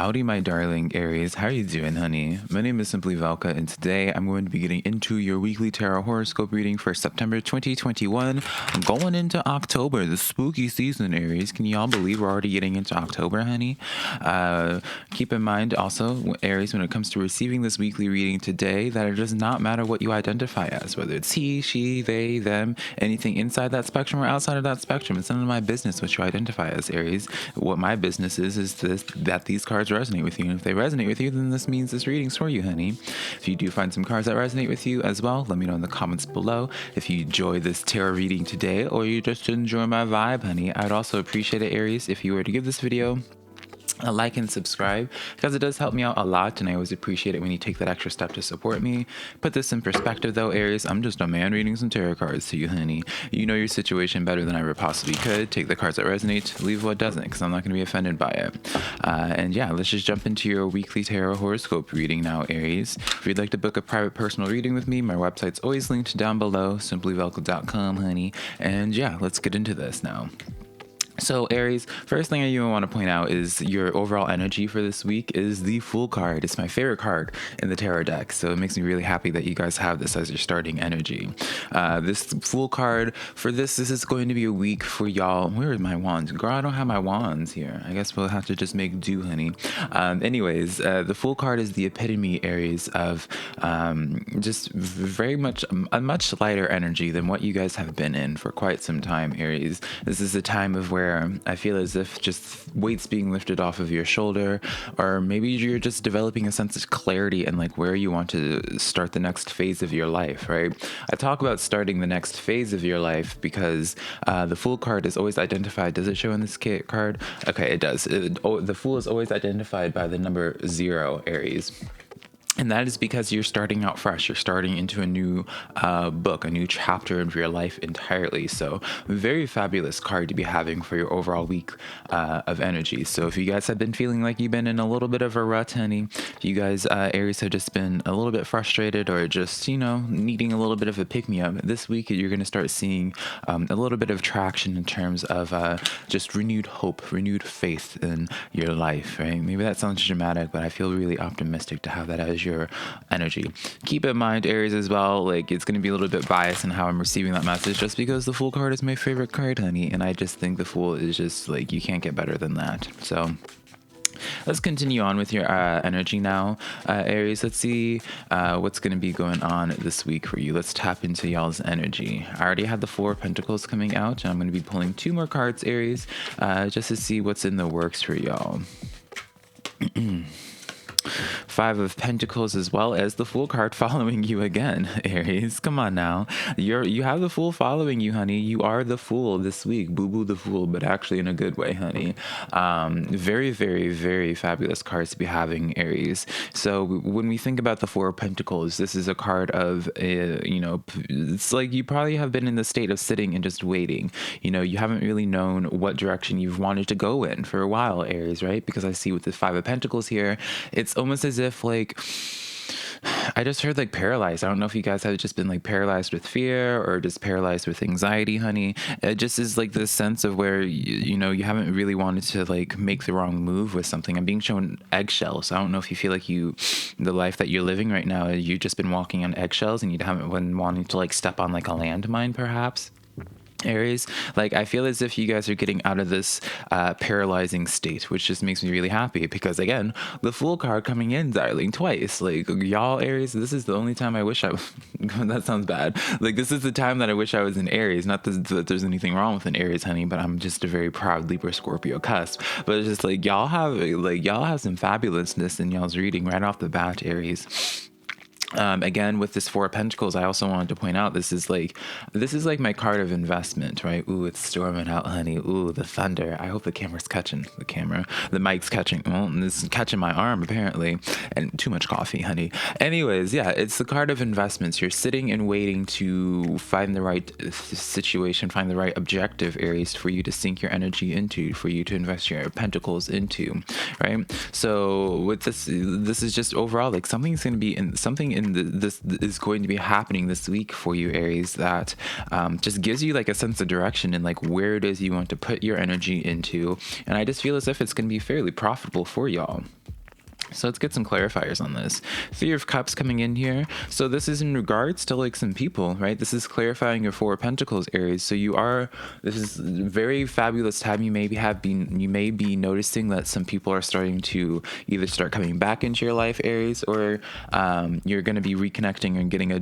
Howdy, my darling Aries. How are you doing, honey? My name is SimplyVelca, and today I'm going to be getting into your weekly tarot horoscope reading for September 2021. Going into October, the spooky season, Aries. Can y'all believe we're already getting into October, honey? Keep in mind also, Aries, when it comes to receiving this weekly reading today, that it does not matter what you identify as, whether it's he, she, they, them, anything inside that spectrum or outside of that spectrum. It's none of my business what you identify as, Aries. What my business is that these cards resonate with you. And if they resonate with you, then this means this reading's for you, honey. If you do find some cards that resonate with you as well, let me know in the comments below. If you enjoy this tarot reading today, or you just enjoy my vibe, honey, I'd also appreciate it, Aries, if you were to give this video a like and subscribe, because it does help me out a lot, and I always appreciate it when you take that extra step to support me. Put this in perspective though, Aries, I'm just a man reading some tarot cards to you, honey. You know your situation better than I ever possibly could. Take the cards that resonate, leave what doesn't, because I'm not going to be offended by it. And yeah, let's just jump into your weekly tarot horoscope reading now, Aries. If you'd like to book a private personal reading with me, my website's always linked down below, simplyvelca.com, honey. And yeah, let's get into this now. So Aries, first thing I even want to point out is your overall energy for this week is the Fool card. It's my favorite card in the tarot deck, so it makes me really happy that you guys have this as your starting energy. This Fool card, for this is going to be a week for y'all. Where are my wands? Girl, I don't have my wands here. I guess we'll have to just make do, honey. Anyways, the Fool card is the epitome, Aries, of just very much a much lighter energy than what you guys have been in for quite some time, Aries. This is a time of where I feel as if just weight's being lifted off of your shoulder, or maybe you're just developing a sense of clarity and like where you want to start the next phase of your life, right? I talk about starting the next phase of your life because the Fool card is always identified. Does it show in this card? Okay, it does. The Fool is always identified by the number 0, Aries. And that is because you're starting out fresh. You're starting into a new book, a new chapter of your life entirely. So very fabulous card to be having for your overall week of energy. So if you guys have been feeling like you've been in a little bit of a rut, honey, if you guys, Aries, have just been a little bit frustrated or just, you know, needing a little bit of a pick-me-up, this week you're going to start seeing a little bit of traction in terms of just renewed hope, renewed faith in your life, right? Maybe that sounds dramatic, but I feel really optimistic to have that as your energy. Keep in mind, Aries, as well, like it's going to be a little bit biased in how I'm receiving that message just because the Fool card is my favorite card, honey, and I just think the Fool is just like, you can't get better than that. So let's continue on with your energy now, Aries. Let's see what's going to be going on this week for you. Let's tap into y'all's energy. I already had the 4 of Pentacles coming out, and I'm going to be pulling 2 more cards, Aries, just to see what's in the works for y'all. 5 of Pentacles, as well as the Fool card following you again, Aries. Come on now. You have the Fool following you, honey. You are the Fool this week. Boo-boo the Fool, but actually in a good way, honey. Very, very, very fabulous cards to be having, Aries. So when we think about the 4 of Pentacles, this is a card of, you know, it's like you probably have been in the state of sitting and just waiting. You know, you haven't really known what direction you've wanted to go in for a while, Aries, right? Because I see with the 5 of Pentacles here, it's almost as if like I just heard like paralyzed. I don't know if you guys have just been like paralyzed with fear or just paralyzed with anxiety, honey. It just is like this sense of where you know you haven't really wanted to like make the wrong move with something. I'm being shown eggshells. I don't know if you feel like the life that you're living right now, you've just been walking on eggshells and you haven't been wanting to like step on like a landmine, perhaps. Aries, like I feel as if you guys are getting out of this paralyzing state, which just makes me really happy because again, the Fool card coming in, darling, twice. Like y'all, Aries, this is the only time I wish I that sounds bad. Like this is the time that I wish I was in Aries. Not that there's anything wrong with an Aries, honey, but I'm just a very proud Libra Scorpio cusp. But it's just like y'all have some fabulousness in y'all's reading right off the bat, Aries. Again, with this 4 of Pentacles, I also wanted to point out this is like my card of investment, right? Ooh, it's storming out, honey. Ooh, the thunder. I hope the camera's catching the mic's catching. Well, this is catching my arm apparently, and too much coffee, honey. Anyways, yeah, it's the card of investments. You're sitting and waiting to find the right situation, find the right objective, Aries, for you to sink your energy into, for you to invest your Pentacles into, right? So with this is just overall like something's going to be this is going to be happening this week for you, Aries, that just gives you like a sense of direction and like where it is you want to put your energy into. And I just feel as if it's going to be fairly profitable for y'all. So let's get some clarifiers on this. Three of Cups coming in here. So this is in regards to like some people, right? This is clarifying your Four of Pentacles, Aries. So this is a very fabulous time. You may be noticing that some people are starting to either start coming back into your life, Aries, or you're going to be reconnecting and getting a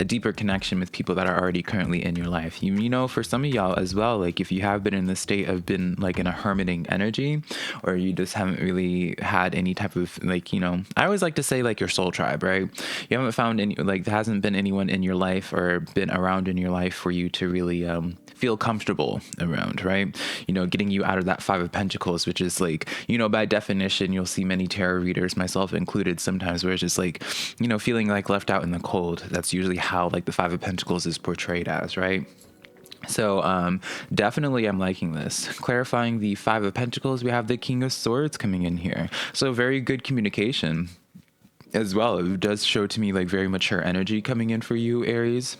deeper connection with people that are already currently in your life. You know, for some of y'all as well, like if you have been in the state of been like in a hermiting energy, or you just haven't really had any type of like, you know, I always like to say like your soul tribe, right? You haven't found any, like there hasn't been anyone in your life or been around in your life for you to really feel comfortable around, right? You know, getting you out of that Five of Pentacles, which is like, you know, by definition, you'll see many tarot readers, myself included, sometimes where it's just like, you know, feeling like left out in the cold. That's usually how like the Five of Pentacles is portrayed as, right? So definitely I'm liking this. Clarifying the Five of Pentacles, we have the King of Swords coming in here. So very good communication as well. It does show to me like very mature energy coming in for you, Aries.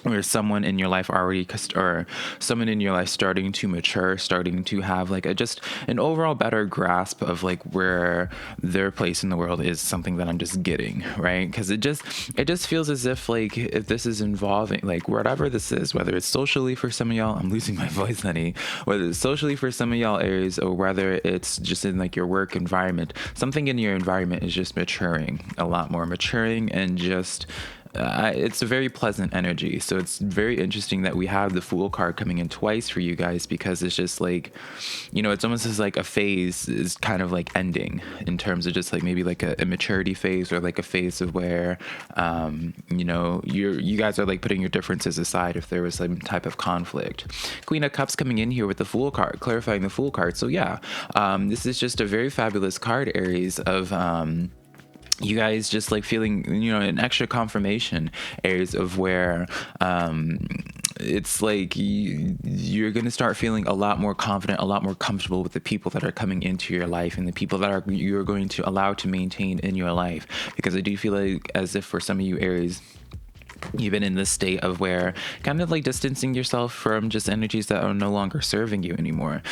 Or someone in your life or someone in your life starting to mature, starting to have like just an overall better grasp of like where their place in the world is, something that I'm just getting, right? Because it just feels as if like if this is involving like whatever this is, whether it's socially for some of y'all, I'm losing my voice, honey, whether it's socially for some of y'all, Aries, or whether it's just in like your work environment, something in your environment is just maturing, a lot more maturing, and just it's a very pleasant energy. So it's very interesting that we have the Fool card coming in twice for you guys, because it's just like, you know, it's almost as like a phase is kind of like ending in terms of just like maybe like a maturity phase, or like a phase of where, you know, you guys are like putting your differences aside if there was some type of conflict. Queen of Cups coming in here with the Fool card, clarifying the Fool card. So yeah, this is just a very fabulous card, Aries, of you guys just like feeling, you know, an extra confirmation, Aries, of where it's like you're going to start feeling a lot more confident, a lot more comfortable with the people that are coming into your life and the people that you're going to allow to maintain in your life. Because I do feel like as if for some of you, Aries, you've been in this state of where kind of like distancing yourself from just energies that are no longer serving you anymore.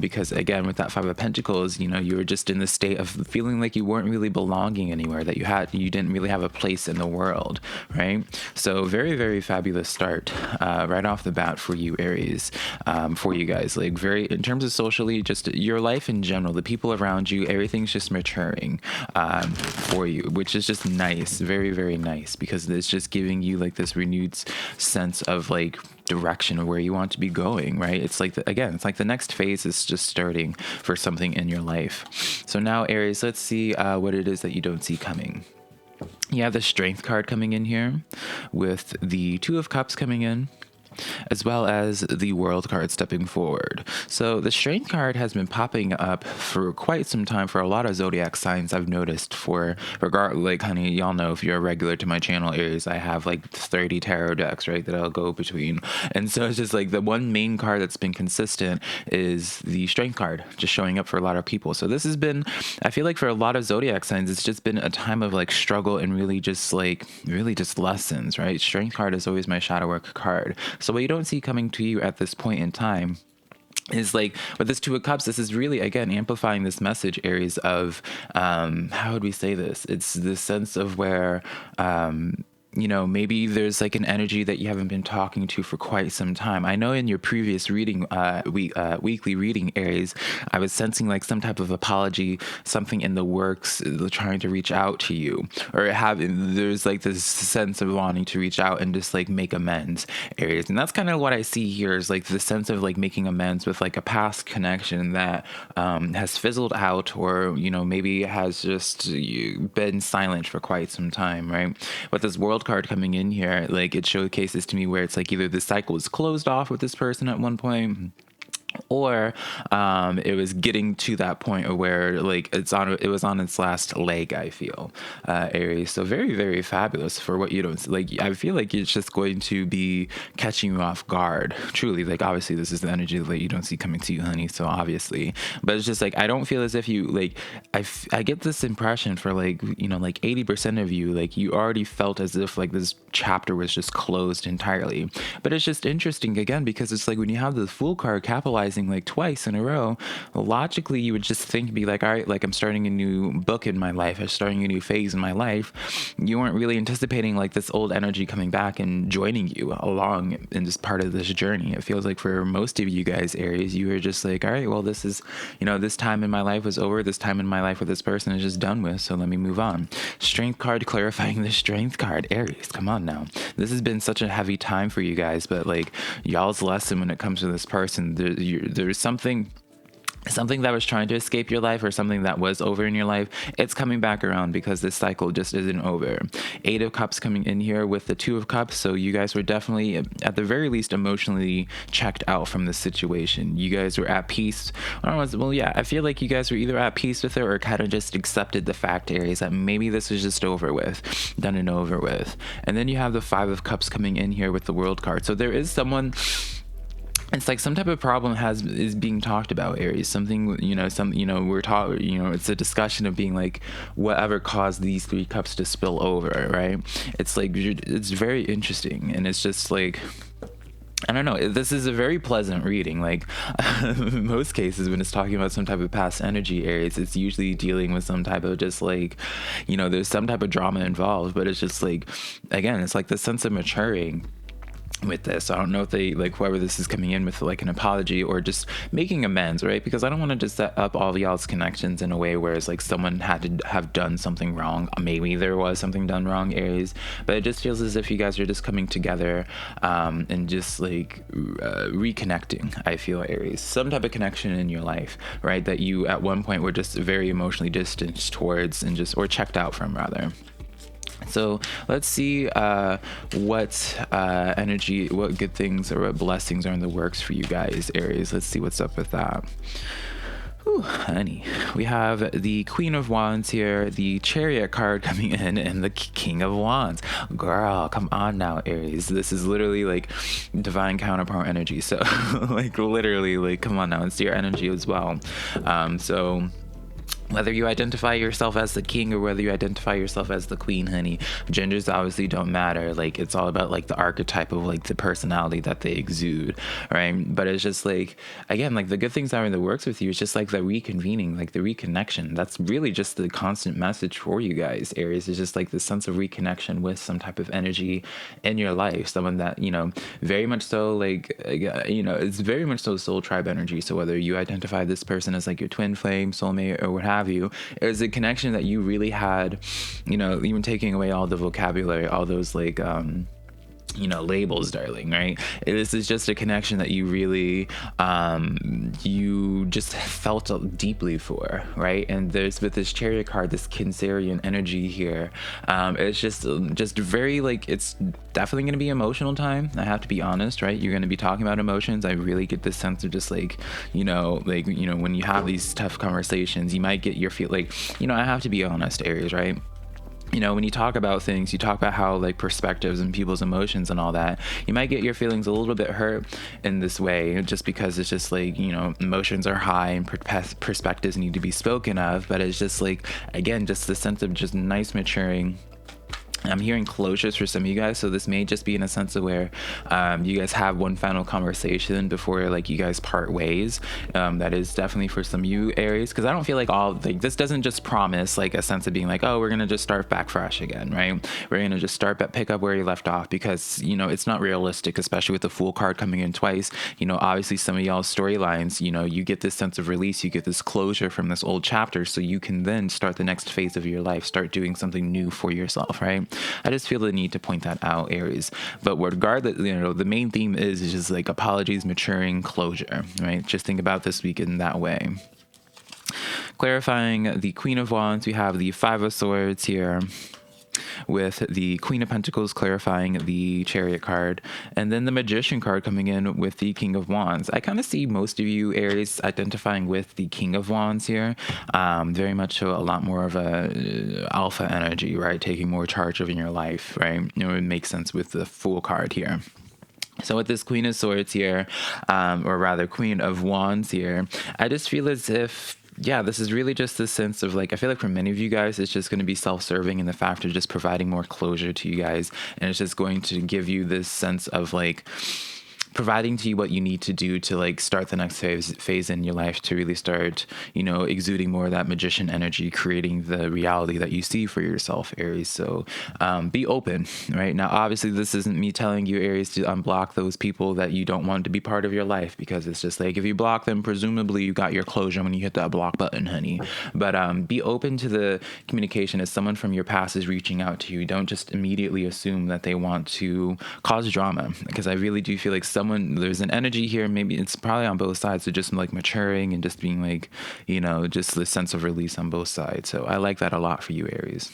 Because again, with that Five of Pentacles, you know, you were just in the state of feeling like you weren't really belonging anywhere, that you didn't really have a place in the world, right? So very, very fabulous start right off the bat for you, Aries, for you guys. Like very, in terms of socially, just your life in general, the people around you, everything's just maturing for you, which is just nice. Very, very nice, because it's just giving you like this renewed sense of like direction of where you want to be going, right? It's like it's like the next phase is just starting for something in your life. So now, Aries, let's see what it is that you don't see coming. You have the Strength card coming in here with the Two of Cups coming in, as well as the World card stepping forward. So the Strength card has been popping up for quite some time for a lot of zodiac signs. I've noticed like, honey, y'all know if you're a regular to my channel, Aries, I have like 30 tarot decks, right, that I'll go between. And so it's just like the one main card that's been consistent is the Strength card, just showing up for a lot of people. So this has been, I feel like for a lot of zodiac signs, it's just been a time of like struggle and really just lessons, right? Strength card is always my shadow work card. So what you don't see coming to you at this point in time is like with this Two of Cups, this is really, again, amplifying this message, Aries, of how would we say this? It's this sense of where you know, maybe there's like an energy that you haven't been talking to for quite some time. I know in your previous reading, weekly reading, Aries, I was sensing like some type of apology, something in the works, trying to reach out to you, or there's like this sense of wanting to reach out and just like make amends, Aries. And that's kind of what I see here, is like the sense of like making amends with like a past connection that has fizzled out, or, you know, maybe has just been silent for quite some time, right? With this World card coming in here, like it showcases to me where it's like either the cycle is closed off with this person at one point, or it was getting to that point of where like it was on its last leg, I feel, Aries. So very, very fabulous for what you don't like. I feel like it's just going to be catching you off guard, truly. Like obviously this is the energy that you don't see coming to you, honey, so obviously, but it's just like I don't feel as if you like I get this impression for like, you know, like 80% of you, like you already felt as if like this chapter was just closed entirely. But it's just interesting again, because it's like when you have the Fool card capitalized realizing like twice in a row, logically you would just think, be like, all right, like I'm starting a new book in my life, I'm starting a new phase in my life. You weren't really anticipating like this old energy coming back and joining you along in this part of this journey. It feels like for most of you guys, Aries, you were just like, all right, well, this is, this time in my life was over. This time in my life with this person is just done with. So let me move on. Strength card clarifying the strength card. Aries, come on now. This has been such a heavy time for you guys, but like y'all's lesson when it comes to this person, there's something that was trying to escape your life or something that was over in your life. It's coming back around because this cycle just isn't over. 8 of Cups coming in here with the 2 of Cups. So you guys were definitely, at the very least, emotionally checked out from this situation. You guys were at peace. I feel like you guys were either at peace with it or kind of just accepted the fact, Aries, that maybe this is just over with, done and over with. And then you have the 5 of Cups coming in here with the World card. So there is someone, it's like some type of problem is being talked about, Aries. Something, we're taught, it's a discussion of being like, whatever caused these 3 cups to spill over, right? It's like, it's very interesting. And it's just like, I don't know. This is a very pleasant reading. Like in most cases, when it's talking about some type of past energy, Aries, it's usually dealing with some type of just like, there's some type of drama involved, but it's just like, again, it's like the sense of maturing with this. I don't know if they, like, whoever this is coming in with like an apology or just making amends, right? Because I don't want to just set up all of y'all's connections in a way where it's like someone had to have done something wrong. Maybe there was something done wrong, Aries, but it just feels as if you guys are just coming together and just like reconnecting. I feel, Aries, some type of connection in your life, right? That you at one point were just very emotionally distanced towards and just, or checked out from rather. So let's see what energy, what good things or what blessings are in the works for you guys, Aries. Let's see what's up with that. Ooh, honey. We have the Queen of Wands here, the Chariot card coming in, and the King of Wands. Girl, come on now, Aries. This is literally like divine counterpart energy. So like literally, like, come on now, it's your energy as well. So whether you identify yourself as the king or whether you identify yourself as the queen, honey, genders obviously don't matter. Like, it's all about like the archetype of like the personality that they exude, right? But it's just like, again, like the good things that are in the works with you is just like the reconvening, like the reconnection. That's really just the constant message for you guys, Aries. Is just like the sense of reconnection with some type of energy in your life, someone that, very much so like, it's very much so soul tribe energy. So whether you identify this person as like your twin flame, soulmate, or what have you, is a connection that you really had, even taking away all the vocabulary, all those like labels, darling, right? This is just a connection that you really you just felt deeply for, right? And there's, with this Chariot card, this Cancerian energy here, it's just very like, it's definitely going to be emotional time. I have to be honest, right? You're going to be talking about emotions. I really get this sense of just like, when you have these tough conversations, you might get your feel like, I have to be honest, Aries, right? When you talk about things, you talk about how like perspectives and people's emotions and all that, you might get your feelings a little bit hurt in this way, just because it's just like, emotions are high and perspectives need to be spoken of. But it's just like, again, just the sense of just nice maturing. I'm hearing closures for some of you guys, so this may just be in a sense of where you guys have one final conversation before like you guys part ways. That is definitely for some of you, Aries, because I don't feel like this doesn't just promise like a sense of being like, oh, we're gonna just start back fresh again, right? We're gonna just pick up where you left off, because it's not realistic, especially with the Fool card coming in twice. Obviously some of y'all's storylines, you get this sense of release, you get this closure from this old chapter, so you can then start the next phase of your life, start doing something new for yourself, right? I just feel the need to point that out, Aries. But regardless, the main theme is just like apologies, maturing, closure, right? Just think about this week in that way. Clarifying the Queen of Wands, we have the 5 of Swords here, with the Queen of Pentacles clarifying the Chariot card, and then the Magician card coming in with the King of Wands. I kind of see most of you, Aries, identifying with the King of Wands here. Very much so, a lot more of a alpha energy, right? Taking more charge of in your life, right? It makes sense with the Fool card here. So with this Queen of Swords here, or rather Queen of Wands here, I just feel as if, this is really just this sense of like, I feel like for many of you guys, it's just going to be self-serving in the fact of just providing more closure to you guys. And it's just going to give you this sense of like providing to you what you need to do to like start the next phase in your life to really start, exuding more of that magician energy, creating the reality that you see for yourself, Aries. So be open, right? Now, obviously, this isn't me telling you, Aries, to unblock those people that you don't want to be part of your life, because it's just like if you block them, presumably you got your closure when you hit that block button, honey. But be open to the communication. As someone from your past is reaching out to you, don't just immediately assume that they want to cause drama, because I really do feel like there's an energy here, maybe it's probably on both sides, so just like maturing and just being like, just the sense of release on both sides. So I like that a lot for you, Aries.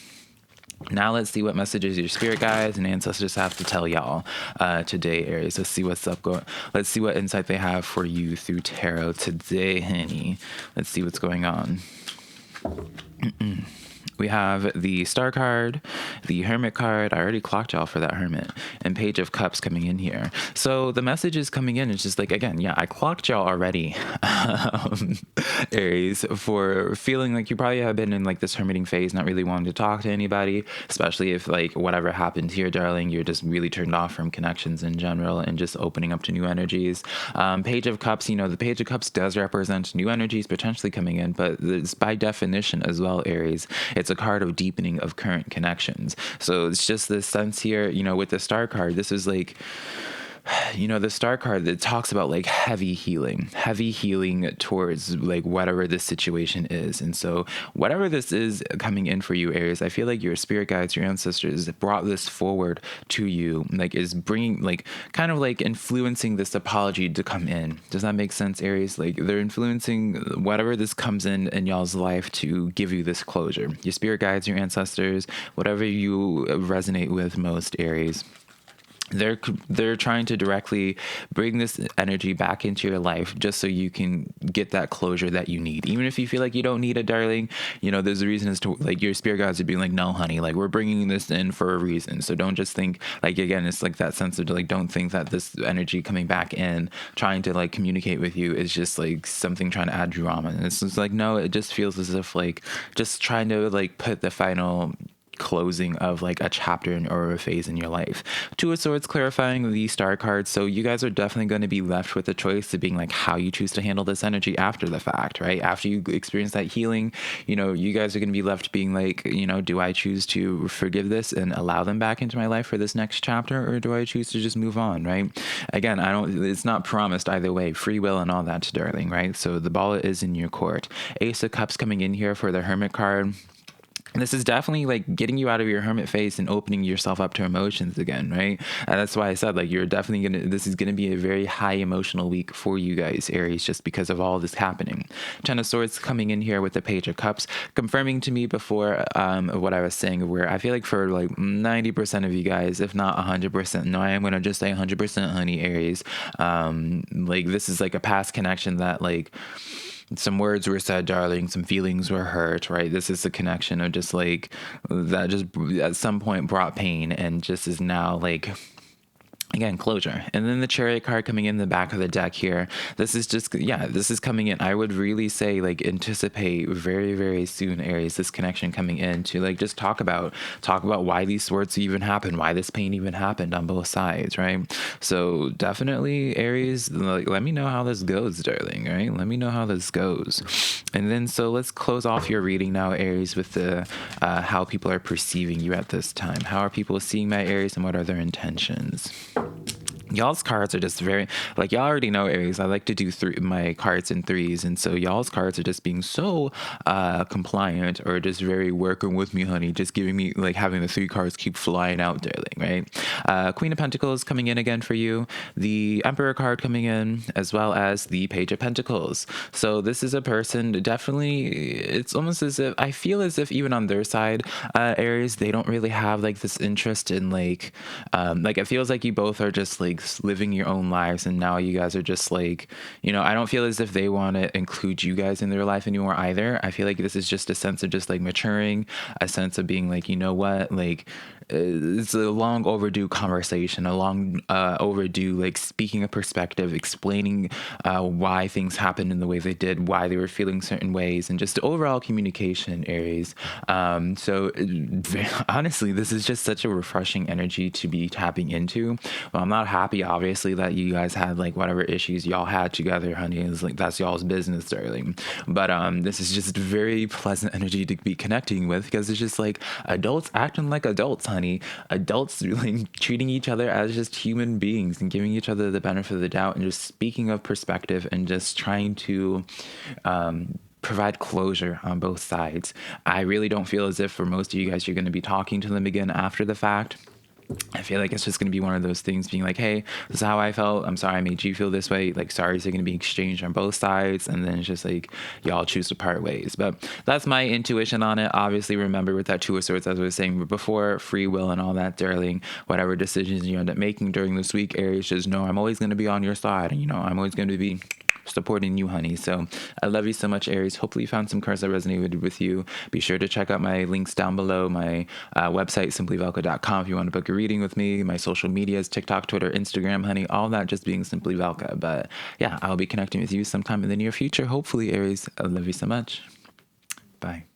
Now let's see what messages your spirit guides and ancestors have to tell y'all today, Aries. Let's see what's up going. Let's see what insight they have for you through tarot today, honey. Let's see what's going on. We have the Star card, the Hermit card. I already clocked y'all for that Hermit, and Page of Cups coming in here. So the message is coming in. It's just like, again, yeah, I clocked y'all already, Aries, for feeling like you probably have been in like this hermiting phase, not really wanting to talk to anybody, especially if like whatever happened here, darling, you're just really turned off from connections in general and just opening up to new energies. Page of Cups, the Page of Cups does represent new energies potentially coming in, but it's by definition as well, Aries, it's a card of deepening of current connections. So it's just this sense here, with the Star card, this is like, the Star card that talks about like heavy healing towards like whatever this situation is. And so whatever this is coming in for you, Aries, I feel like your spirit guides, your ancestors brought this forward to you, like is bringing like kind of like influencing this apology to come in. Does that make sense, Aries? Like they're influencing whatever this comes in y'all's life to give you this closure. Your spirit guides, your ancestors, whatever you resonate with most, Aries. They're trying to directly bring this energy back into your life just so you can get that closure that you need. Even if you feel like you don't need it, darling, there's a reason as to like your spirit guides are being like, no, honey, like we're bringing this in for a reason. So don't just think like, again, it's like that sense of like, don't think that this energy coming back in, trying to like communicate with you is just like something trying to add drama. And it's just like, no, it just feels as if like just trying to like put the final closing of like a chapter or a phase in your life. Two of Swords clarifying the Star card. So you guys are definitely going to be left with the choice of being like how you choose to handle this energy after the fact, right? After you experience that healing, you guys are going to be left being like, do I choose to forgive this and allow them back into my life for this next chapter, or do I choose to just move on, right? Again, it's not promised either way, free will and all that, darling, right? So the ball is in your court. Ace of Cups coming in here for the Hermit card. This is definitely like getting you out of your hermit phase and opening yourself up to emotions again, right? And that's why I said like you're definitely this is gonna be a very high emotional week for you guys, Aries, just because of all this happening. Ten of Swords coming in here with the Page of Cups, confirming to me before what I was saying, where I feel like for like 90% of you guys, if not 100%, no, I am gonna just say 100%, honey, Aries. Like this is like a past connection that like some words were said, darling, some feelings were hurt, right? This is the connection of just like that just at some point brought pain and just is now like, again, closure. And then the Chariot card coming in the back of the deck here. This is just, this is coming in. I would really say like anticipate very, very soon, Aries, this connection coming in to like just talk about why these swords even happened, why this pain even happened on both sides, right? So definitely, Aries, like, let me know how this goes, darling, right? Let me know how this goes. And then so let's close off your reading now, Aries, with the how people are perceiving you at this time. How are people seeing my Aries and what are their intentions? Y'all's cards are just very, like, y'all already know, Aries, I like to do my cards in threes, and so y'all's cards are just being so compliant, or just very working with me, honey, just giving me, like, having the three cards keep flying out, darling, right? Queen of Pentacles coming in again for you, the Emperor card coming in, as well as the Page of Pentacles. So this is a person, definitely, it's almost as if, I feel as if even on their side, Aries, they don't really have, like, this interest in, like, it feels like you both are just, like, living your own lives, and now you guys are just like, I don't feel as if they want to include you guys in their life anymore either. I feel like this is just a sense of just like maturing, a sense of being like, you know what, like it's a long overdue conversation, a long overdue like speaking a perspective, explaining why things happened in the way they did, why they were feeling certain ways, and just overall communication, Aries. So honestly, this is just such a refreshing energy to be tapping into. Well, I'm not happy happy, obviously, that you guys had like whatever issues y'all had together, honey. Is like that's y'all's business, darling. But this is just very pleasant energy to be connecting with, because it's just like adults acting like adults, honey. Adults really treating each other as just human beings and giving each other the benefit of the doubt, and just speaking of perspective and just trying to provide closure on both sides. I really don't feel as if for most of you guys you're going to be talking to them again after the fact. I feel like it's just going to be one of those things being like, hey, this is how I felt. I'm sorry I made you feel this way. Like, sorries are going to be exchanged on both sides. And then it's just like, y'all choose to part ways. But that's my intuition on it. Obviously, remember with that Two of Swords, as I was saying before, free will and all that, darling. Whatever decisions you end up making during this week, Aries, just know I'm always going to be on your side. And, you know, I'm always going to be supporting you, honey. So I love you so much, Aries. Hopefully you found some cards that resonated with you. Be sure to check out my links down below, my website, SimplyVelca.com, if you want to book a reading with me, my social medias, TikTok, Twitter, Instagram, honey, all that just being SimplyVelca. But yeah, I'll be connecting with you sometime in the near future. Hopefully, Aries. I love you so much. Bye.